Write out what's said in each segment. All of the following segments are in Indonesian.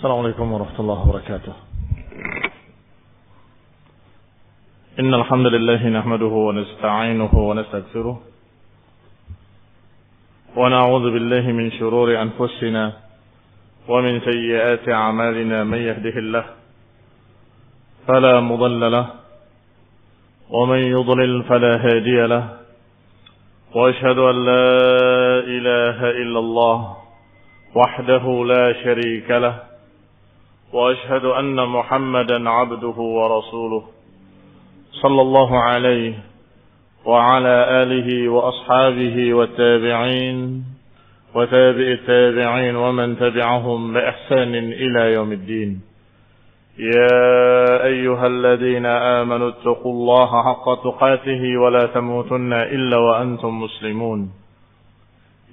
السلام عليكم ورحمة الله وبركاته. إن الحمد لله نحمده ونستعينه ونستغفره ونعوذ بالله من شرور أنفسنا ومن سيئات أعمالنا. من يهده الله فلا مضل له ومن يضلل فلا هادي له، وأشهد أن لا إله إلا الله وحده لا شريك له، وأشهد أن محمدا عبده ورسوله صلى الله عليه وعلى آله وأصحابه والتابعين وتابع التابعين ومن تبعهم بإحسان إلى يوم الدين. يا أيها الذين آمنوا اتقوا الله حق تقاته ولا تموتن إلا وأنتم مسلمون.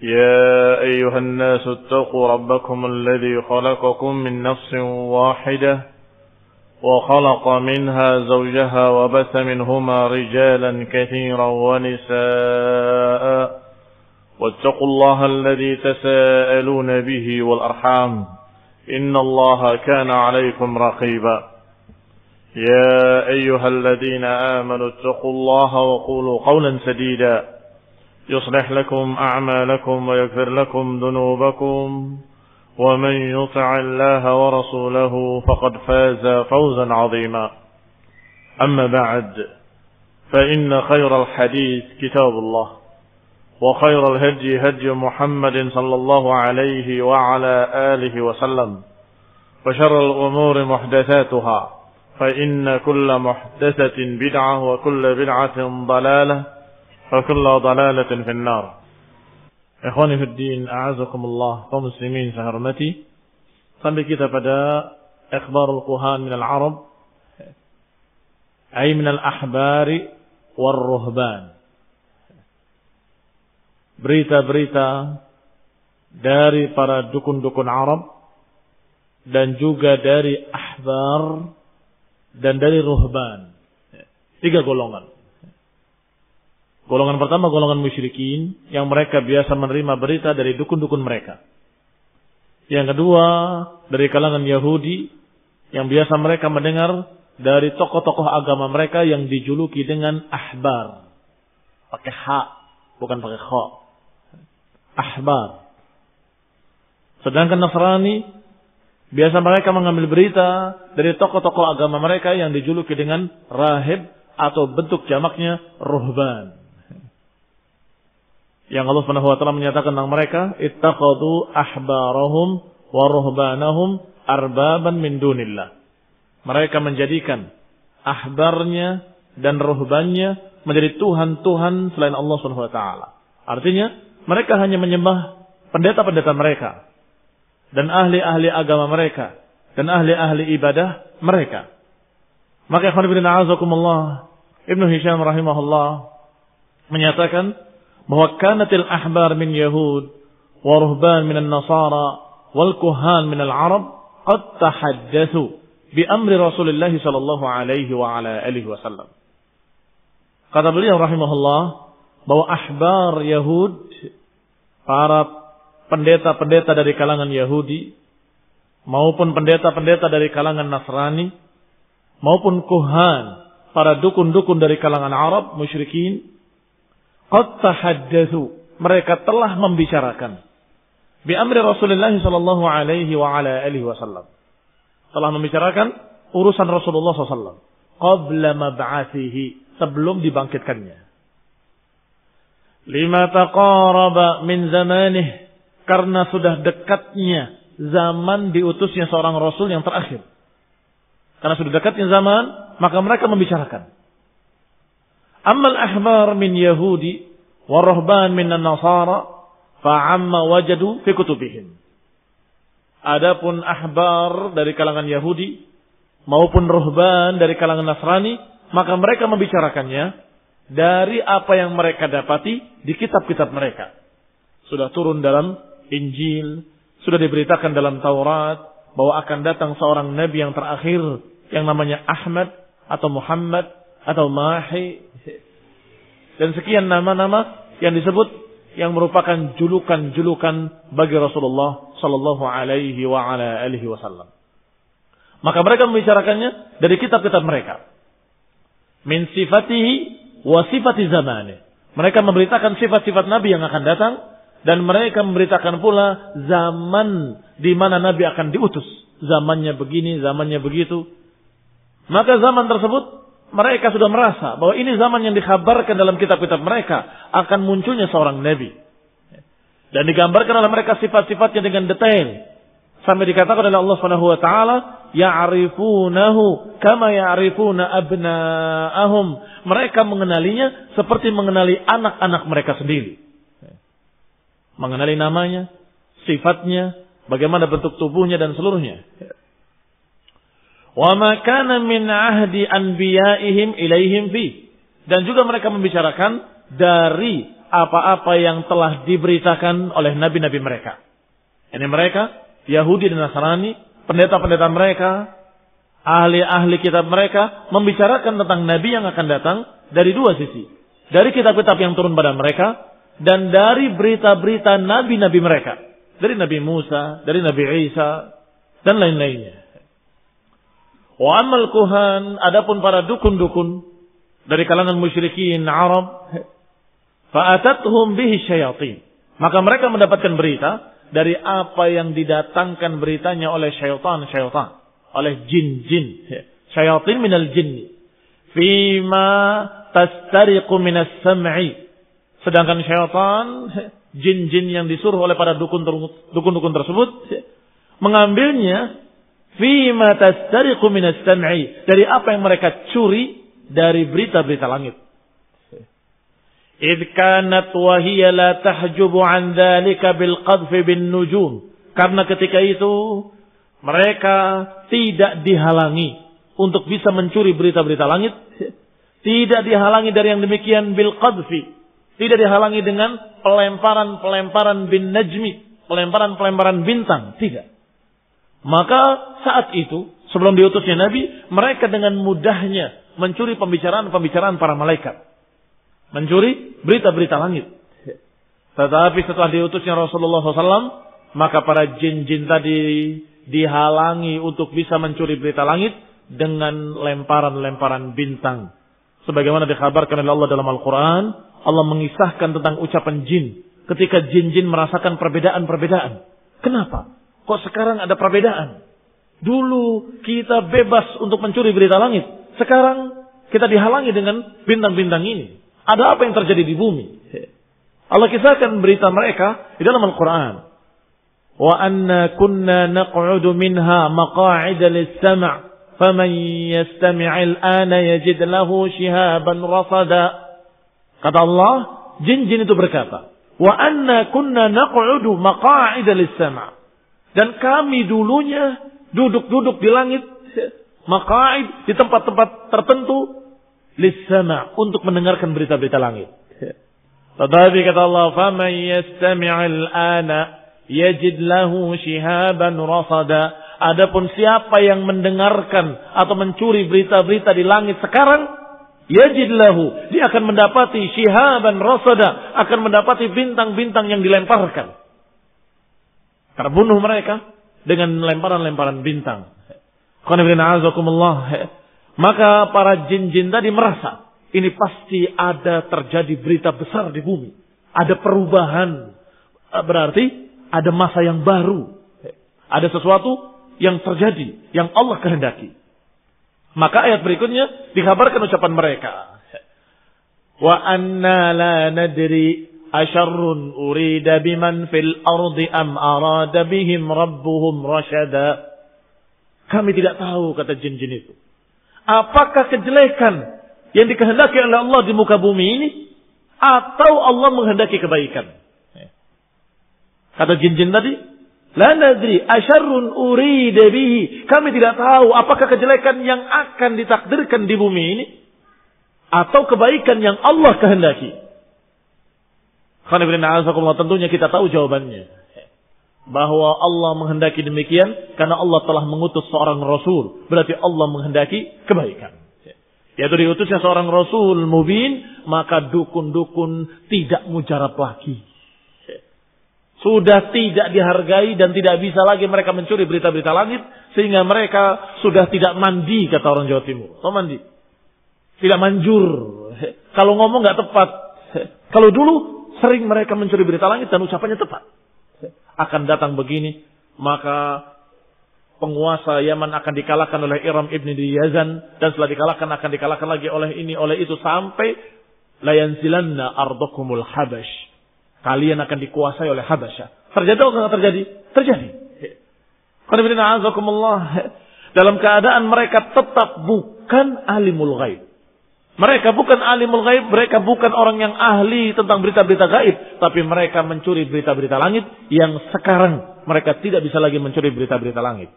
يا أيها الناس اتقوا ربكم الذي خلقكم من نفس واحدة وخلق منها زوجها وبث منهما رجالا كثيرا ونساء، واتقوا الله الذي تساءلون به والأرحام إن الله كان عليكم رقيبا. يا أيها الذين آمنوا اتقوا الله وقولوا قولا سديدا يصلح لكم أعمالكم ويغفر لكم ذنوبكم، ومن يطع الله ورسوله فقد فاز فوزا عظيما. أما بعد، فإن خير الحديث كتاب الله، وخير الهدي هدي محمد صلى الله عليه وعلى آله وسلم، وشر الأمور محدثاتها، فإن كل محدثة بدعة وكل بدعة ضلالة وكل ضلالة في النار. Ikhwani fi din, a'azakumullah, kaum muslimin saya hormati. Sampai kita pada ikhbarul kuhan minal Arab, ay minal ahbari war ruhban. Berita-berita dari para dukun-dukun Arab dan juga dari ahbar dan dari ruhban. 3 golongan. Golongan pertama golongan musyrikin yang mereka biasa menerima berita dari dukun-dukun mereka. Yang kedua dari kalangan Yahudi yang biasa mereka mendengar dari tokoh-tokoh agama mereka yang dijuluki dengan ahbar. Pakai ha, bukan pakai kha. Ahbar. Sedangkan Nasrani biasa mereka mengambil berita dari tokoh-tokoh agama mereka yang dijuluki dengan rahib atau bentuk jamaknya ruhban. Yang Allah Subhanahu wa taala menyatakan tentang mereka, ittakhadhu ahbarahum wa ruhbanahum arbaban min dunillah. Mereka menjadikan ahbarnya dan ruhbannya menjadi tuhan-tuhan selain Allah Subhanahu wa taala. Artinya, mereka hanya menyembah pendeta-pendeta mereka dan ahli-ahli agama mereka dan ahli-ahli ibadah mereka. Maka ikhwan fillah a'azakumullah, Ibnu Hisham rahimahullah menyatakan bahwa kanatil ahbar min Yahud wa ruhban min an-Nasara wal kuhan min al-Arab qad tahaddatsu bi amri Rasulullah sallallahu alaihi wa ala alihi wasallam. Kata beliau rahimahullah bahwa ahbar Yahud, para pendeta-pendeta dari kalangan Yahudi maupun pendeta-pendeta dari kalangan Nasrani maupun kuhan, para dukun-dukun dari kalangan Arab musyrikin, qad tahaddatsu, mereka telah membicarakan bi amri Rasulullah sallallahu alaihi wa ala alihi wasallam, telah membicarakan urusan Rasulullah sallallahu qabla mab'athihi, sebelum dibangkitkannya. Lima taqaraba min zamanih, karena sudah dekatnya zaman diutusnya seorang rasul yang terakhir. Karena sudah dekatnya zaman, maka mereka membicarakan. Ammal ahbar min Yahudi wa ruhban min an-Nasara fa'amma wajadu fi kutubihim. Adapun ahbar dari kalangan Yahudi maupun ruhban dari kalangan Nasrani, maka mereka membicarakannya dari apa yang mereka dapati di kitab-kitab mereka. Sudah turun dalam Injil, sudah diberitakan dalam Taurat bahwa akan datang seorang nabi yang terakhir yang namanya Ahmad atau Muhammad atau Mahi dan sekian nama-nama yang disebut yang merupakan julukan-julukan bagi Rasulullah sallallahu alaihi wa ala alihi wasallam. Maka mereka membicarakannya dari kitab-kitab mereka. Min sifatihi wa sifati zamani. Mereka memberitakan sifat-sifat Nabi yang akan datang. Dan mereka memberitakan pula zaman di mana Nabi akan diutus. Zamannya begini, zamannya begitu. Maka zaman tersebut mereka sudah merasa bahwa ini zaman yang dikhabarkan dalam kitab-kitab mereka akan munculnya seorang Nabi. Dan digambarkan oleh mereka sifat-sifatnya dengan detail. Sampai dikatakan oleh Allah Subhanahu wa taala, ya'rifunahu kama ya'rifuna abna'ahum. Mereka mengenalinya seperti mengenali anak-anak mereka sendiri. Mengenali namanya, sifatnya, bagaimana bentuk tubuhnya dan seluruhnya. Wa ma kana min ahdi anbiya'ihim ilaihim fi. Dan juga mereka membicarakan dari apa-apa yang telah diberitakan oleh nabi-nabi mereka. Ini mereka, Yahudi dan Nasrani, pendeta-pendeta mereka, ahli-ahli kitab mereka, membicarakan tentang nabi yang akan datang dari dua sisi. Dari kitab-kitab yang turun pada mereka, dan dari berita-berita nabi-nabi mereka. Dari Nabi Musa, dari Nabi Isa, dan lain-lainnya. Wa amal kuhan, adapun para dukun-dukun dari kalangan musyrikin Arab, fa'atathum bihi syayatin. Maka mereka mendapatkan berita dari apa yang didatangkan beritanya oleh syaitan-syaitan, oleh jin-jin. Syayatin minal jinni. Fima tastariqu minas sam'i. Sedangkan syaitan, jin-jin yang disuruh oleh para dukun-dukun tersebut, mengambilnya fima tastariqu minas sam'i, dari apa yang mereka curi dari berita-berita langit. Idh kanat wa hiya la tahjubu an dzalika bil qadfi bin nujum. Karena ketika itu mereka tidak dihalangi untuk bisa mencuri berita-berita langit, tidak dihalangi dari yang demikian bil qadfi. Tidak dihalangi dengan pelemparan-pelemparan bin najmi, pelemparan-pelemparan bintang. Tidak. Maka saat itu, sebelum diutusnya Nabi, mereka dengan mudahnya mencuri pembicaraan-pembicaraan para malaikat. Mencuri berita-berita langit. Tetapi setelah diutusnya Rasulullah SAW, maka para jin-jin tadi dihalangi untuk bisa mencuri berita langit dengan lemparan-lemparan bintang. Sebagaimana dikhabarkan oleh Allah dalam Al-Quran, Allah mengisahkan tentang ucapan jin. Ketika jin-jin merasakan perbedaan-perbedaan. Kenapa? Kok sekarang ada perbedaan? Dulu kita bebas untuk mencuri berita langit. Sekarang kita dihalangi dengan bintang-bintang ini. Ada apa yang terjadi di bumi? Allah kisahkan berita mereka di dalam Al-Quran. Wa anna kunna naq'udu minha maqa'ida lis-sam' faman yastami'il ana yajid lahu shihaban rasada. Kata Allah, jin-jin itu berkata, wa anna kunna naq'udu maqa'ida lis-sam'. Dan kami dulunya duduk-duduk di langit, maqa'id, di tempat-tempat tertentu, lis-sam' untuk mendengarkan berita-berita langit. Tetapi kata Allah, faman yastami'il ana yajid lahu shihaban rasada. Adapun siapa yang mendengarkan atau mencuri berita-berita di langit sekarang, yajid lahu, dia akan mendapati shihaban rasada, akan mendapati bintang-bintang yang dilemparkan. Terbunuh mereka dengan lemparan-lemparan bintang. Maka para jin-jin tadi merasa ini pasti ada terjadi berita besar di bumi. Ada perubahan. Berarti ada masa yang baru. Ada sesuatu yang terjadi, yang Allah kehendaki. Maka ayat berikutnya dikabarkan ucapan mereka. Wa anna la nadri asyarrun urida biman fil ardi am arada bihim rabbuhum rasyada. Kami tidak tahu, kata jin-jin itu. Apakah kejelekan yang dikehendaki oleh Allah di muka bumi ini, atau Allah menghendaki kebaikan? Kata jin-jin tadi, la nadri asyarrun urida bihi. Kami tidak tahu apakah kejelekan yang akan ditakdirkan di bumi ini, atau kebaikan yang Allah kehendaki. Tentunya kita tahu jawabannya. Bahwa Allah menghendaki demikian karena Allah telah mengutus seorang Rasul. Berarti Allah menghendaki kebaikan. Yaitu diutusnya seorang Rasul mubin, maka dukun-dukun tidak mujarab lagi. Sudah tidak dihargai dan tidak bisa lagi mereka mencuri berita-berita langit. Sehingga mereka sudah tidak mandi, kata orang Jawa Timur. Oh, mandi. Tidak manjur. Kalau ngomong nggak tepat. Kalau dulu sering mereka mencuri berita langit dan ucapannya tepat. Akan datang begini, maka penguasa Yaman akan dikalahkan oleh Iram ibn Yazan. Dan setelah dikalahkan akan dikalahkan lagi oleh ini, oleh itu. Sampai layanzilanna ardakumul habash. Kalian akan dikuasai oleh Habasyah. Terjadi atau tidak terjadi? Terjadi. Dalam keadaan mereka tetap bukan alimul ghaib. Mereka bukan alimul ghaib. Mereka bukan orang yang ahli tentang berita-berita gaib. Tapi mereka mencuri berita-berita langit. Yang sekarang mereka tidak bisa lagi mencuri berita-berita langit.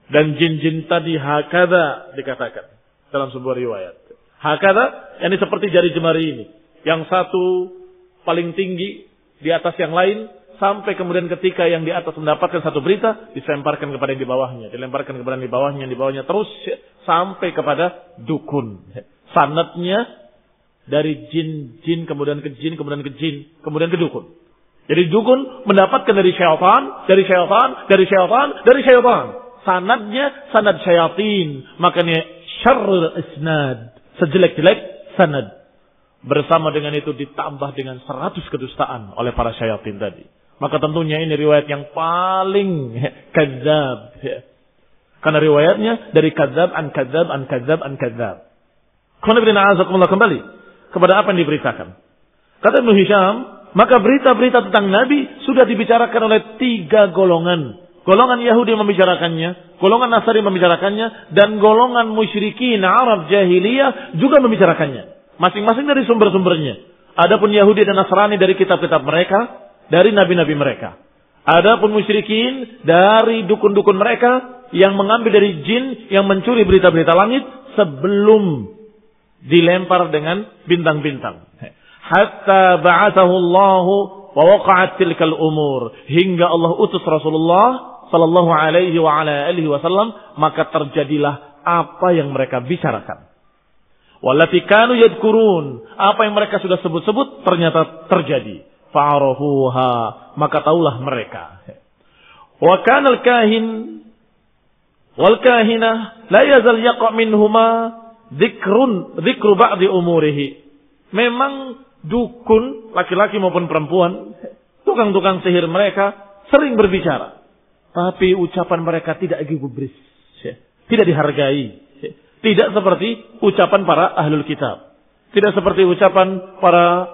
Dan jin-jin tadi hakada dikatakan dalam sebuah riwayat. Hakada, ini seperti jari jemari ini. Yang satu paling tinggi di atas yang lain, sampai kemudian ketika yang di atas mendapatkan satu berita, disemparkan kepada yang di bawahnya, dilemparkan kepada yang di bawahnya terus sampai kepada dukun. Sanadnya dari jin, kemudian ke jin, kemudian ke jin, kemudian ke dukun. Jadi dukun mendapatkan dari syaitan, dari syaitan, dari syaitan, dari syaitan. Sanadnya sanad syayatin, makanya syarrul isnad, sejelek-jelek sanad. Bersama dengan itu ditambah dengan 100 kedustaan oleh para syaitan tadi. Maka tentunya ini riwayat yang paling kadzab. Karena riwayatnya dari kadzab an kadzab an kadzab an kadzab. Kembali kepada apa yang diberitakan. Kata Ibnu Hisham, maka berita-berita tentang Nabi sudah dibicarakan oleh 3 golongan. Golongan Yahudi membicarakannya, golongan Nasrani membicarakannya, dan golongan musyrikin Arab jahiliyah juga membicarakannya. Masing-masing dari sumber-sumbernya. Adapun Yahudi dan Nasrani dari kitab-kitab mereka, dari nabi-nabi mereka. Adapun musyrikin dari dukun-dukun mereka yang mengambil dari jin yang mencuri berita-berita langit sebelum dilempar dengan bintang-bintang. Hatta ba'athahu Allah wa waqa'at tilkal umur, hingga Allah utus Rasulullah sallallahu alaihi wa ala alihi wasallam, maka terjadilah apa yang mereka bicarakan. Wallati kanu yadkurun, apa yang mereka sudah sebut-sebut ternyata terjadi. Fa'arafuha, maka taulah mereka. Wa kana al-kahin wal kahinah la yazal yaqa minhuma dzikru ba'di umurihi. Memang dukun laki-laki maupun perempuan, tukang-tukang sihir mereka sering berbicara, tapi ucapan mereka tidak gubris, tidak dihargai. Tidak seperti ucapan para ahlul kitab. Tidak seperti ucapan para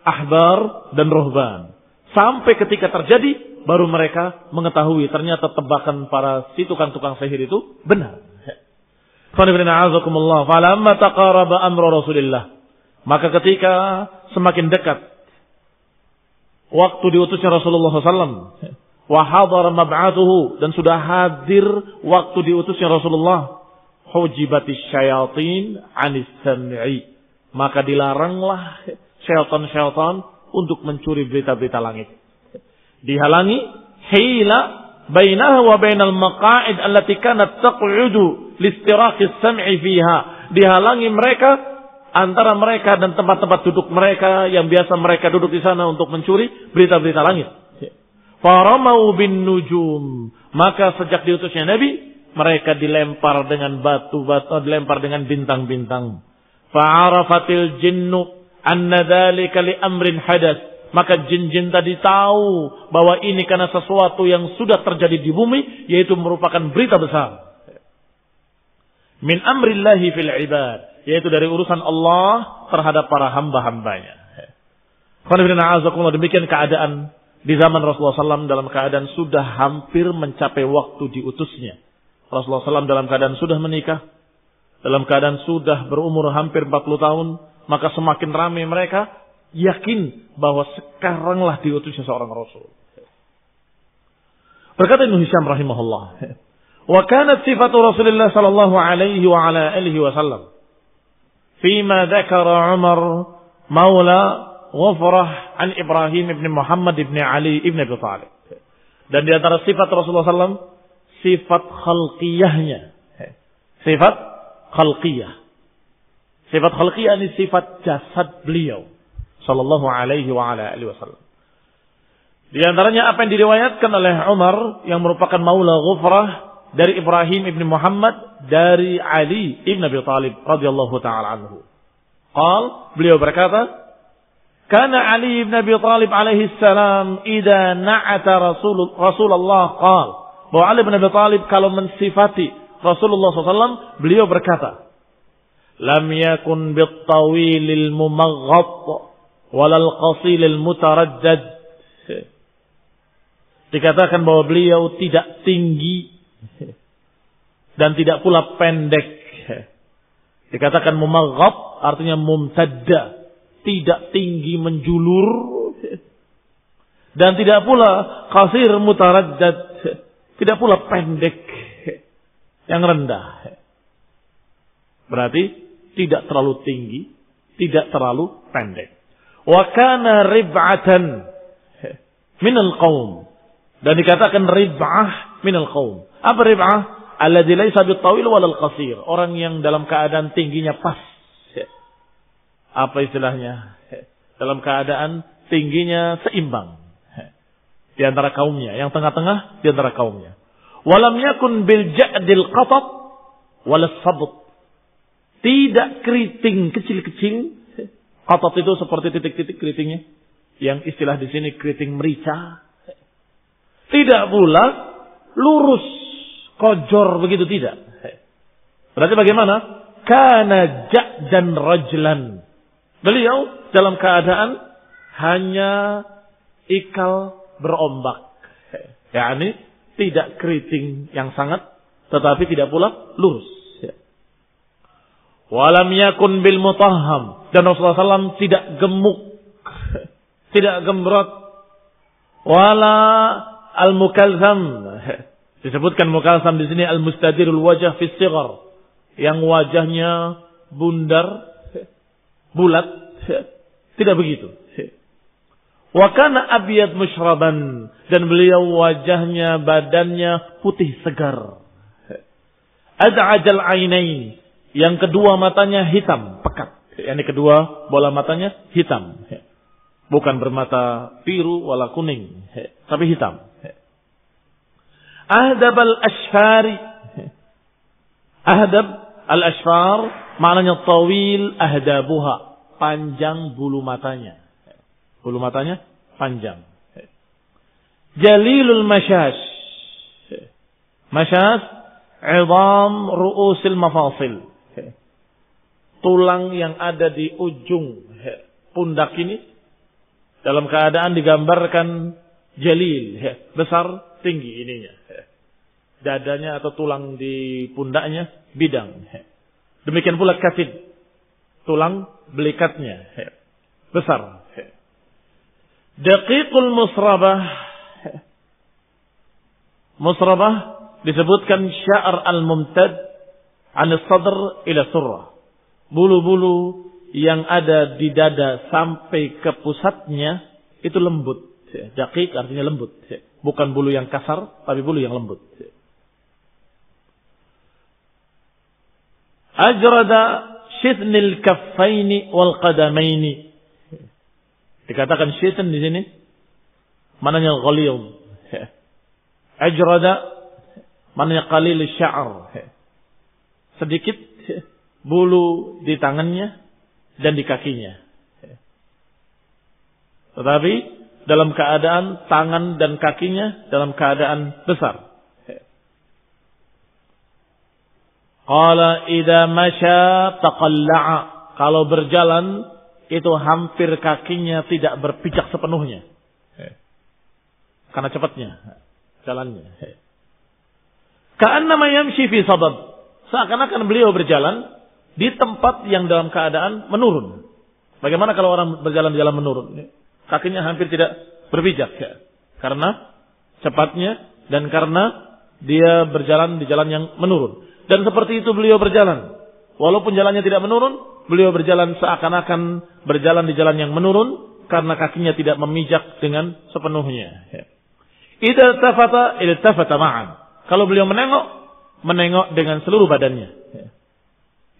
ahbar dan ruhban. Sampai ketika terjadi, baru mereka mengetahui ternyata tebakan para si tukang-tukang sihir itu benar. Falamma taqaraba amru Rasulillah. Maka ketika semakin dekat waktu diutusnya Rasulullah SAW. Wa hadara mab'athuhu, dan sudah hadir waktu diutusnya Rasulullah. Hujibatis syayatin anis sam'i, maka dilaranglah syaitan-syaitan untuk mencuri berita-berita langit. Dihalangi hila bainaha wa bainal maqa'id allati kanat taq'udu listiraqis sam'i fiha. Dihalangi mereka, antara mereka dan tempat-tempat duduk mereka yang biasa mereka duduk di sana untuk mencuri berita-berita langit. Faramau bin nujum, maka sejak diutusnya Nabi, mereka dilempar dengan batu-batu, dilempar dengan bintang-bintang. Fa'arafatil jinnu anna dzalika li amrin hadas. Maka jin-jin tadi tahu bahwa ini karena sesuatu yang sudah terjadi di bumi, yaitu merupakan berita besar. Min amrillahi fil ibad, yaitu dari urusan Allah terhadap para hamba-hambanya. Demikian keadaan di zaman Rasulullah SAW, dalam keadaan sudah hampir mencapai waktu diutusnya. Rasulullah SAW dalam keadaan sudah menikah, dalam keadaan sudah berumur hampir 40 tahun, maka semakin ramai mereka yakin bahwa sekaranglah diutusnya seorang Rasul. Berkata Ibnu Hisham rahimahullah, wa kanat sifatu Rasulullah sallallahu alaihi wa ala alihi wasallam fima dzakara Umar maula Ghafrah an Ibrahim ibn Muhammad ibn Ali ibn Abi Thalib. Dan di antara sifat Rasulullah SAW, sifat khalqiyahnya. Sifat khalqiyah. Sifat khalqiyah ini sifat jasad beliau sallallahu alaihi wa ala alihi wasallam. Di antaranya apa yang diriwayatkan oleh Umar yang merupakan maula Ghufrah dari Ibrahim ibn Muhammad dari Ali ibn Abi Talib radhiyallahu taala anhu. Beliau berkata, "Kana Ali ibn Abi Talib alaihi salam idza na'ata Rasulullah qala." Bahwa Ali ibn Abi Talib kalau mensifati Rasulullah SAW, beliau berkata, "Lam yakun bit-tawilil mumaghat walal qasilil mutaraddad." Dikatakan bahwa beliau tidak tinggi dan tidak pula pendek. Dikatakan mumaghat artinya mumtadda, tidak tinggi menjulur dan tidak pula qasir mutaraddad, tidak pula pendek yang rendah. Berarti tidak terlalu tinggi, tidak terlalu pendek. Wa kana rib'atan minal qaum. Dan dikatakan rib'ah minal qaum. Apa rib'ah? Alladzi laisa bitawil walal qasir. Orang yang dalam keadaan tingginya pas. Apa istilahnya? Dalam keadaan tingginya seimbang. Di antara kaumnya. Yang tengah-tengah di antara kaumnya. Walam yakun bil ja'dil qatat walas sabut. Tidak keriting kecil-kecil. Qatat itu seperti titik-titik keritingnya. Yang istilah di sini keriting merica. Tidak pula lurus, kojor begitu tidak. Berarti bagaimana? Kana ja'dan rajlan. Beliau dalam keadaan hanya ikal berombak. yakni tidak keriting yang sangat, tetapi tidak pula lurus. Walam yakun bil mutahham, dan Rasulullah SAW tidak gemuk, tidak gemrot. Wala al mukalzam, disebutkan mukalzam di sini al mustadirul wajah fi sighar, yang wajahnya bundar, bulat, tidak begitu. Wa kana abyad musyraban, dan beliau wajahnya, badannya putih segar. Ad'ajal ainain, yang kedua matanya hitam pekat, yang kedua bola matanya hitam, bukan bermata biru wala kuning, tapi hitam. Ahdab al-ashfari, ahdab al-ashfar maknanya tawil, ahdabuha, panjang bulu matanya. Bulu matanya panjang. Jalilul masyash, masyash idham ru'usil mafasil, tulang yang ada di ujung pundak ini dalam keadaan digambarkan jalil, besar, tinggi ininya. Dadanya atau tulang di pundaknya bidang. Demikian pula kafid, tulang belikatnya besar. Daqiqul musrabah, musrabah disebutkan sya'r al-mumtad an sadr ila surrah, bulu-bulu yang ada di dada sampai ke pusatnya itu lembut. Daqiq artinya lembut, bukan bulu yang kasar, tapi bulu yang lembut. Ajrada shithnil kaffaini wal qadamaini, dikatakan syitn di sini maknanya ghaliyum. Ajrada maknanya qalil sya'r, sedikit bulu di tangannya dan di kakinya, tetapi dalam keadaan tangan dan kakinya dalam keadaan besar. Qala idza masya taqalla'a, kalau berjalan itu hampir kakinya tidak berpijak sepenuhnya karena cepatnya jalannya. Ka'annama yamshi fi sabab, seakan-akan beliau berjalan di tempat yang dalam keadaan menurun. Bagaimana kalau orang berjalan di jalan menurun? Kakinya hampir tidak berpijak karena cepatnya dan karena dia berjalan di jalan yang menurun. Dan seperti itu beliau berjalan. Walaupun jalannya tidak menurun, beliau berjalan seakan-akan berjalan di jalan yang menurun karena kakinya tidak memijak dengan sepenuhnya. Idza tafata ma'an. Kalau beliau menengok dengan seluruh badannya.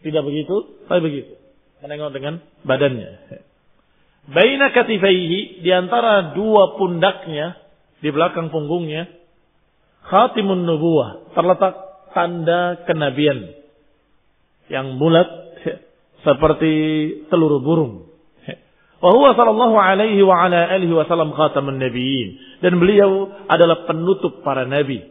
Tidak begitu, tapi begitu. Menengok dengan badannya. Baina katifaihi, di antara dua pundaknya, di belakang punggungnya khatimun nubuwah, terletak tanda kenabian yang bulat seperti telur burung. Wa huwa sallallahu alaihi wa ala alihi wasallam khatamun nabiyyin, dan beliau adalah penutup para nabi.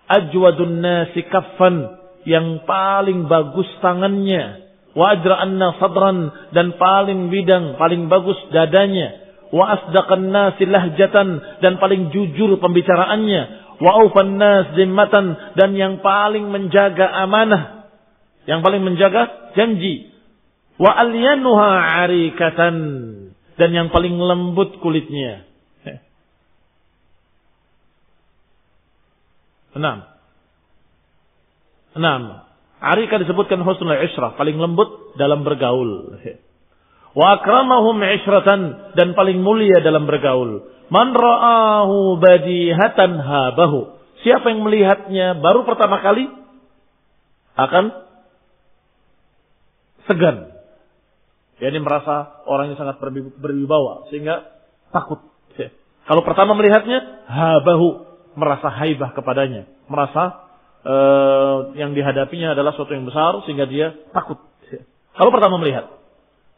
Ajwadun nasi kaffan, yang paling bagus tangannya. Wa ajra'anna sadran, dan paling bidang, paling bagus dadanya. Wa asdaqan nasi lahjatan, dan paling jujur pembicaraannya. Wa aufan nas zimmatan, dan yang paling menjaga amanah, yang paling menjaga janji. Wa alyanuha arikatan, dan yang paling lembut kulitnya. Enam. Arika disebutkan husnul ishrah, paling lembut dalam bergaul. Wa akramahum ishratan, dan paling mulia dalam bergaul. Man ra'ahu badihatan habahu. Siapa yang melihatnya baru pertama kali akan segan. Yani merasa orang yang sangat berwibawa sehingga takut. Kalau pertama melihatnya, habahu, merasa haibah kepadanya, merasa yang dihadapinya adalah sesuatu yang besar sehingga dia takut. Kalau pertama melihat.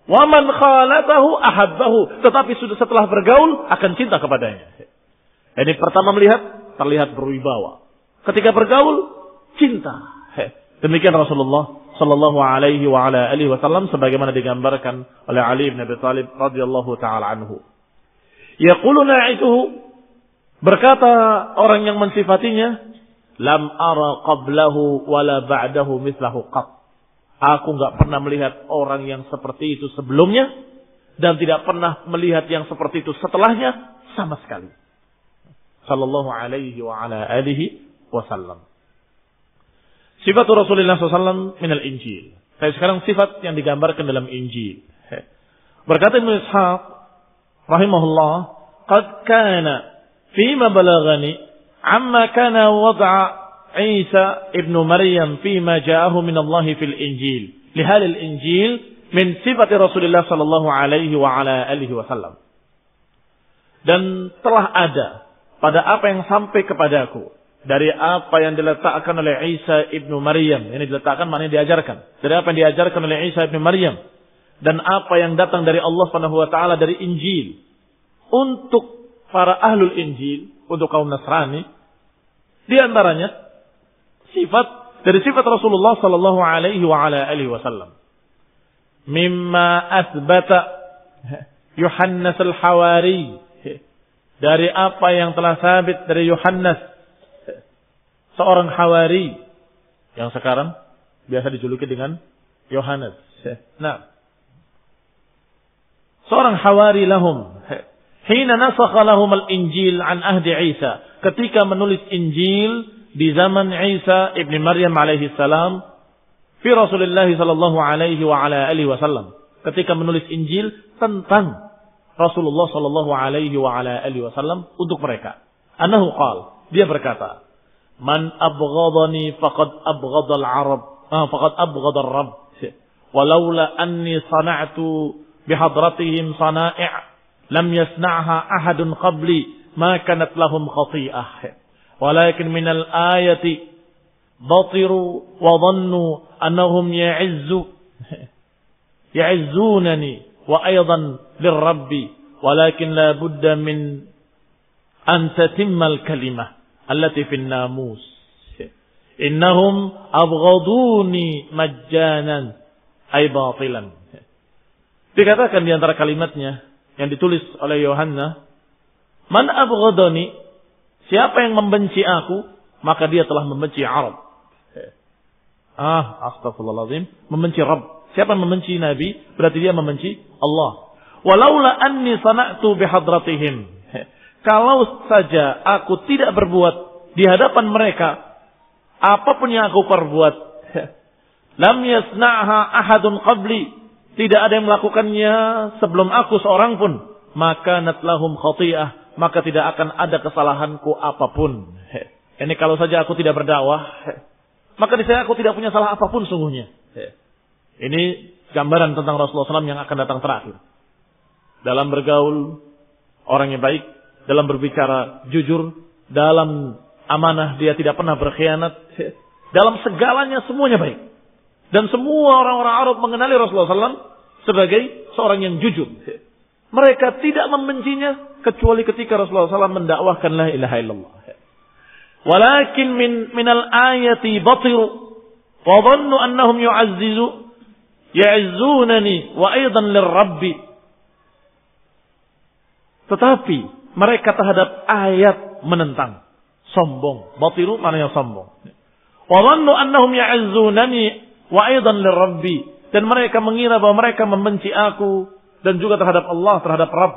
Wa man khalatahu ahabbahu, tetapi sudah setelah bergaul akan cinta kepadanya. Jadi pertama melihat terlihat berwibawa. Ketika bergaul cinta. Demikian Rasulullah sallallahu alaihi wa ala alihi wasallam sebagaimana digambarkan oleh Ali bin Abi Thalib radhiyallahu taala anhu. Yaqulu na'ituhu, berkata orang yang mensifatinya, lam ara qablahu wala ba'dahu mithlahu qat. Aku enggak pernah melihat orang yang seperti itu sebelumnya dan tidak pernah melihat yang seperti itu setelahnya sama sekali. Sallallahu alaihi wa ala alihi wasallam. Sifat Rasulullah SAW minal Injil. Sekarang sifat yang digambarkan dalam Injil. Berkata Ibnu Ishaq rahimahullah, qad kana fima balaghani amma kana wad'a Isa ibn Maryam fima ja'ahu min Allah fil Injil. Lihal al-Injil min sifat Rasulullah sallallahu alaihi wa ala alihi wasallam. Dan telah ada pada apa yang sampai kepadaku dari apa yang diletakkan oleh Isa ibn Maryam. Ini diletakkan maknanya diajarkan. Dari apa yang diajarkan oleh Isa ibn Maryam dan apa yang datang dari Allah Subhanahu wa taala dari Injil untuk para ahlul Injil, untuk kaum Nasrani, di antaranya sifat dari sifat Rasulullah sallallahu alaihi wa ala alihi wasallam. Mimma athbata Yohannes al-Hawari, dari apa yang telah sabit dari Yohannes, seorang Hawari yang sekarang biasa dijuluki dengan Yohanes. Nah, seorang Hawari lahum hina nasakha lahum al-Injil an ahdi Isa, ketika menulis Injil di zaman Isa ibn Maryam alaihi salam fi Rasulullah sallallahu alaihi wa ala alihi wasallam, ketika menulis Injil tentang Rasulullah sallallahu alaihi wa ala alihi wasallam untuk mereka. Annahu qala, dia berkata, man abghadani faqad abghadha al-arab faqad abghadha ar-rabb walaula anni sana'tu bihadratihim sana'i' lam yasna'ha ahadun qabli ma kanat lahum khati'ah. Walakin minal ayati batiru wa dhannu annahum ya'izzunani wa aydan lirrabbi walakin la budda min an tatimma al-kalimah allati fi an-namus innahum abghaduni majjanan ay batilan. Dikatakan di antara kalimatnya yang ditulis oleh Yohannes, man abghadani, siapa yang membenci aku, maka dia telah membenci Arab. Astagfirullahaladzim. Membenci Rabb. Siapa yang membenci Nabi, berarti dia membenci Allah. Walaula anni sana'tu bihadratihim. Kalau saja aku tidak berbuat di hadapan mereka, apapun yang aku perbuat, lam yasna'ha ahadun qabli, tidak ada yang melakukannya sebelum aku seorang pun, maka natlahum khati'ah, maka tidak akan ada kesalahanku apapun. Ini kalau saja aku tidak berdakwah, maka di saya aku tidak punya salah apapun sungguhnya. Ini gambaran tentang Rasulullah SAW yang akan datang terakhir. Dalam bergaul, orang yang baik, dalam berbicara jujur, dalam amanah dia tidak pernah berkhianat, dalam segalanya semuanya baik. Dan semua orang-orang Arab mengenali Rasulullah SAW sebagai seorang yang jujur. Mereka tidak membencinya kecuali ketika Rasulullah SAW mendakwahkan la ilaha illallah. Walakin minal ayati batiru wa dhannu annahum ya'izunani wa aidan lirrabbi. Tetapi mereka terhadap ayat menentang, sombong. Batiru maknanya sombong. Wa dhannu annahum ya'izunani wa aidan lirrabbi, dan mereka mengira bahwa mereka membenci aku dan juga terhadap Allah, terhadap Rabb.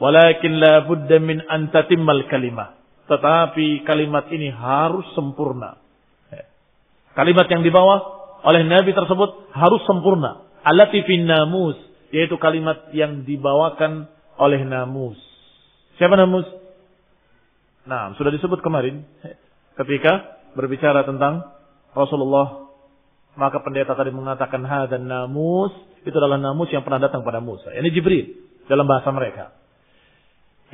Walakin la budda min an tatimmal kalimah. Tetapi kalimat ini harus sempurna. Kalimat yang dibawa oleh Nabi tersebut harus sempurna. Allati fin namus, yaitu kalimat yang dibawakan oleh namus. Siapa namus? Nah, sudah disebut kemarin ketika berbicara tentang Rasulullah, maka pendeta tadi mengatakan hadan namus, itu adalah namus yang pernah datang pada Musa. Ini Jibril dalam bahasa mereka.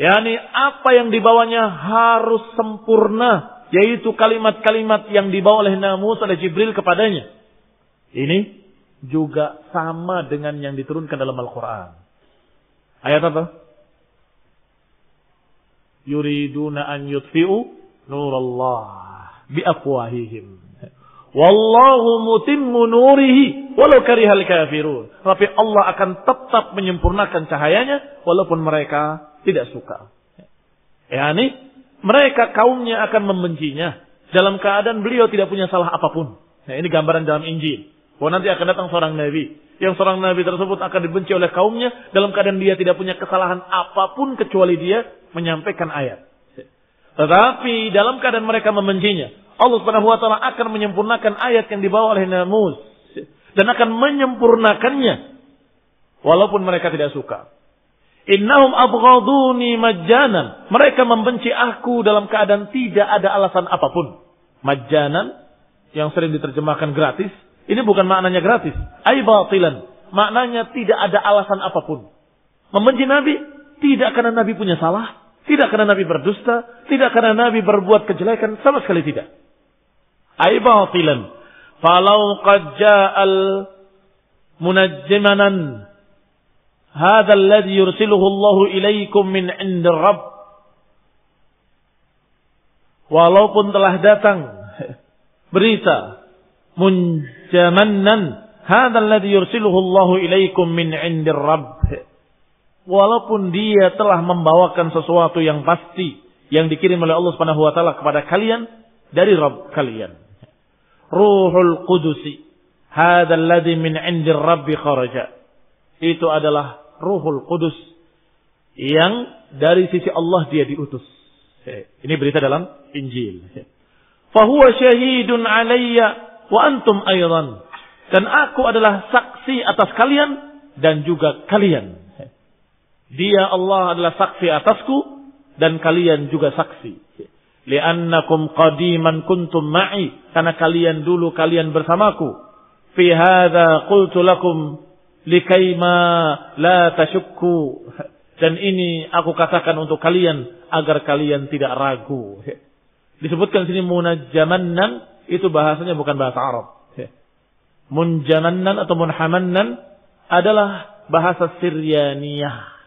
Yani apa yang dibawanya harus sempurna, yaitu kalimat-kalimat yang dibawa oleh namus oleh Jibril kepadanya. Ini juga sama dengan yang diturunkan dalam Al-Quran. Ayat apa? Yuriduna an yutfi'u nurallah biafwahihim. Wallahu mutimmu nurihi walau karihal kafirun. Tapi Allah akan tetap menyempurnakan cahayanya walaupun mereka tidak suka. Yani mereka kaumnya akan membencinya dalam keadaan beliau tidak punya salah apapun. Nah, ini gambaran dalam Injil. Bahwa nanti akan datang seorang nabi, yang seorang nabi tersebut akan dibenci oleh kaumnya dalam keadaan dia tidak punya kesalahan apapun kecuali dia menyampaikan ayat. Tetapi dalam keadaan mereka membencinya, Allah Subhanahu wa taala akan menyempurnakan ayat yang dibawa oleh namus dan akan menyempurnakannya walaupun mereka tidak suka. Innahum abghaduni majjanan. Mereka membenci aku dalam keadaan tidak ada alasan apapun. Majjanan yang sering diterjemahkan gratis, ini bukan maknanya gratis. Ai batilan, maknanya tidak ada alasan apapun. Membenci Nabi tidak karena Nabi punya salah, tidak karena Nabi berdusta, tidak karena Nabi berbuat kejelekan, sama sekali tidak. Ai batilan. Falau qad ja'al munajjimanan hadzal ladzi yursiluhu Allahu ilaikum min 'indir Rabb. Walaupun telah datang berita munjamannan hadzal ladzi yursiluhu Allahu ilaikum min 'indir Rabb. Walaupun dia telah membawakan sesuatu yang pasti yang dikirim oleh Allah Subhanahu wa taala kepada kalian dari Rabb kalian. Ruhul Qudusi hadzal ladzi min 'indir Rabbi kharaja. Itu adalah Ruhul Qudus yang dari sisi Allah dia diutus. Ini berita dalam Injil. Fahuwa syahidun alayya wa antum aydan. Dan aku adalah saksi atas kalian dan juga kalian. Dia Allah adalah saksi atasku dan kalian juga saksi. Li'annakum qadiman kuntum ma'i. Karena kalian bersamaku. Fi hadza qultu lakum likaima la tashukku. Dan ini aku katakan untuk kalian agar kalian tidak ragu. Disebutkan sini munajjamannan, itu bahasanya bukan bahasa Arab. Munjamannan atau munhamannan adalah bahasa Siryaniyah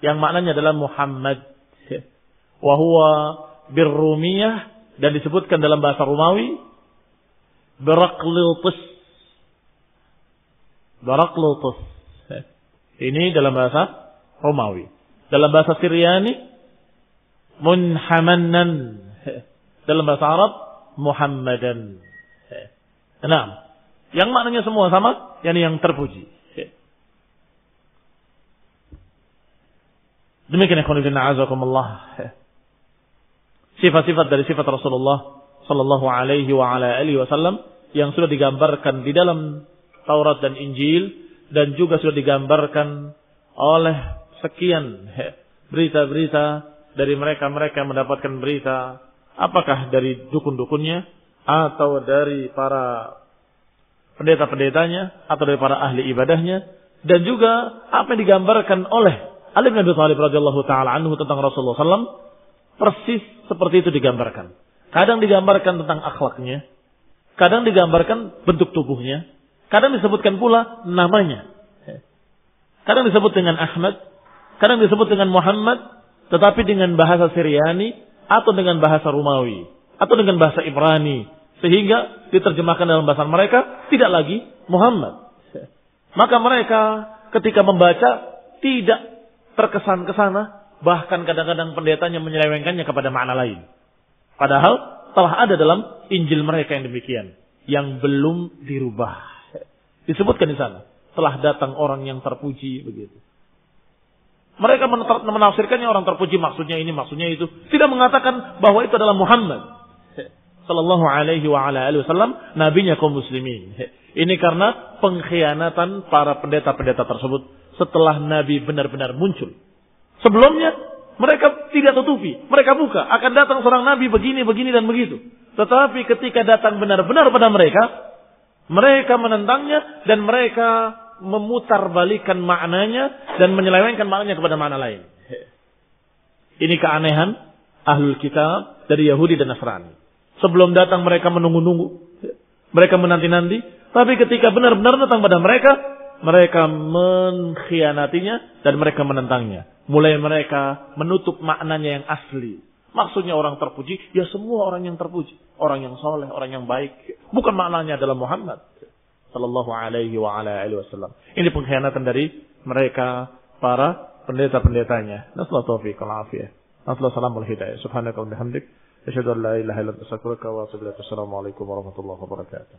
yang maknanya adalah Muhammad. Wa huwa birrumiyah, dan disebutkan dalam bahasa Romawi Baraklutus. Ini dalam bahasa Romawi. Dalam bahasa Syriani munhamannan. Dalam bahasa Arab Muhammadan. Nah, yang maknanya semua sama, yang terpuji. Demikian ikhwan fillah azakumullah. Sifat-sifat dari sifat Rasulullah sallallahu alaihi wa ala alihi wasallam yang sudah digambarkan di dalam Taurat dan Injil, dan juga sudah digambarkan oleh sekian berita-berita dari mereka-mereka yang mendapatkan berita, apakah dari dukun-dukunnya atau dari para pendeta-pendetanya atau dari para ahli ibadahnya, dan juga apa yang digambarkan oleh Ali bin Abi Thalib radhiyallahu taala anhu tentang Rasulullah SAW persis seperti itu digambarkan. Kadang digambarkan tentang akhlaknya, kadang digambarkan bentuk tubuhnya, kadang disebutkan pula namanya. Kadang disebut dengan Ahmad, kadang disebut dengan Muhammad, tetapi dengan bahasa Syriani atau dengan bahasa Romawi atau dengan bahasa Ibrani, sehingga diterjemahkan dalam bahasa mereka tidak lagi Muhammad. Maka mereka ketika membaca tidak terkesan ke sana, bahkan kadang-kadang pendetanya menyelewengkannya kepada makna lain. Padahal telah ada dalam Injil mereka yang demikian, yang belum dirubah. Disebutkan di sana, telah datang orang yang terpuji begitu. Mereka menafsirkannya orang terpuji, maksudnya ini, maksudnya itu. Tidak mengatakan bahwa itu adalah Muhammad sallallahu alaihi wa ala alihi wasallam, nabinya kaum muslimin. Ini karena pengkhianatan para pendeta-pendeta tersebut setelah Nabi benar-benar muncul. Sebelumnya mereka tidak tutupi, mereka buka akan datang seorang Nabi begini, begini dan begitu. Tetapi ketika datang benar-benar pada mereka, mereka menentangnya dan mereka memutarbalikan maknanya dan menyelewengkan maknanya kepada makna lain. Ini keanehan ahlul kitab dari Yahudi dan Nasrani. Sebelum datang mereka menunggu-nunggu, mereka menanti-nanti, tapi ketika benar-benar datang pada mereka, mereka mengkhianatinya dan mereka menentangnya. Mulai mereka menutup maknanya yang asli. Maksudnya orang terpuji, ya semua orang yang terpuji. Orang yang soleh, orang yang baik. Bukan maknanya adalah Muhammad sallallahu alaihi wa ala alihi wasallam. Ini pengkhianatan dari mereka para pendeta-pendetanya. Nasallahu taufiq wal afiyah. Nasallahu salam wal hidayah. Subhanaka wa bihamdik, asyhadu an la ilaha illa anta astaghfiruka wa atubu ilaik. Assalamualaikum warahmatullahi wabarakatuh.